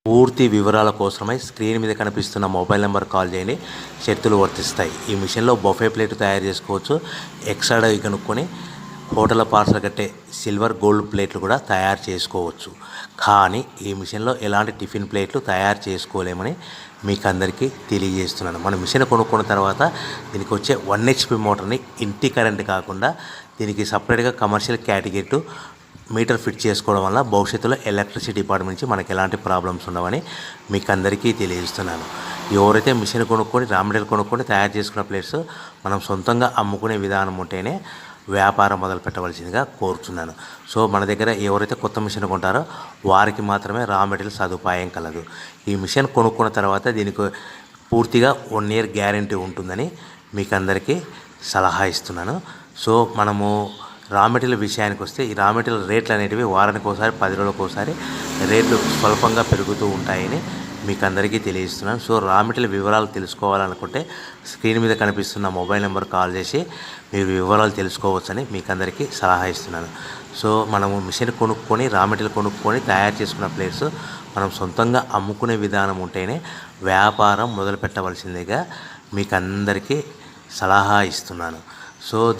పూర్తి వివరాల కోసమై స్క్రీన్ మీద కనిపిస్తున్న మొబైల్ నెంబర్ కాల్ చేయండి. షరతులు వర్తిస్తాయి. ఈ మిషన్లో బొఫే ప్లేట్ తయారు చేసుకోవచ్చు. ఎక్స్ట్రా కనుక్కొని హోటల్ పార్సల్ కట్టే సిల్వర్ గోల్డ్ ప్లేట్లు కూడా తయారు చేసుకోవచ్చు. కానీ ఈ మిషన్లో ఎలాంటి టిఫిన్ ప్లేట్లు తయారు చేసుకోలేమని మీకు అందరికీ తెలియజేస్తున్నాను. మన మిషన్ కొనుక్కున్న తర్వాత దీనికి వచ్చే 1 HP మోటార్ని ఇంటి కరెంట్ కాకుండా దీనికి సపరేట్గా కమర్షియల్ కేటగిరీ మీటర్ ఫిట్ చేసుకోవడం వల్ల భవిష్యత్తులో ఎలక్ట్రిసిటీ డిపార్ట్మెంట్ నుంచి మనకి ఎలాంటి ప్రాబ్లమ్స్ ఉండవని మీకు అందరికీ తెలియజేస్తున్నాను. ఎవరైతే మిషన్ కొనుక్కొని రా మెటీరియల్ కొనుక్కొని తయారు చేసుకున్న ప్లేట్స్ మనం సొంతంగా అమ్ముకునే విధానం ఉంటేనే వ్యాపారం మొదలు పెట్టవలసిందిగా కోరుతున్నాను. సో మన దగ్గర ఎవరైతే కొత్త మిషన్ కొంటారో వారికి మాత్రమే రా మెటీరియల్ సదుపాయం కలదు. ఈ మిషన్ కొనుక్కున్న తర్వాత దీనికి పూర్తిగా 1 year గ్యారంటీ ఉంటుందని మీకు అందరికీ సలహా ఇస్తున్నాను. సో మనము రా మెటీరియల్ విషయానికి వస్తే ఈ రా మెటీరియల్ రేట్లు అనేటివి వారానికి ఒకసారి 10 రోజులకు ఒకసారి రేట్లు స్వల్పంగా పెరుగుతూ ఉంటాయని మీకు అందరికీ తెలియజేస్తున్నాను. సో రా మెటీరియల్ వివరాలు తెలుసుకోవాలనుకుంటే స్క్రీన్ మీద కనిపిస్తున్న మొబైల్ నెంబర్ కాల్ చేసి మీరు వివరాలు తెలుసుకోవచ్చని మీకు అందరికీ సలహా ఇస్తున్నాను. సో మనము మిషన్ కొనుక్కొని రా మెటీరియల్ కొనుక్కొని తయారు చేసుకున్న ప్లేట్స్ మనం సొంతంగా అమ్ముకునే విధానం ఉంటేనే వ్యాపారం మొదలు పెట్టవలసిందిగా మీకు అందరికీ సలహా ఇస్తున్నాను. సో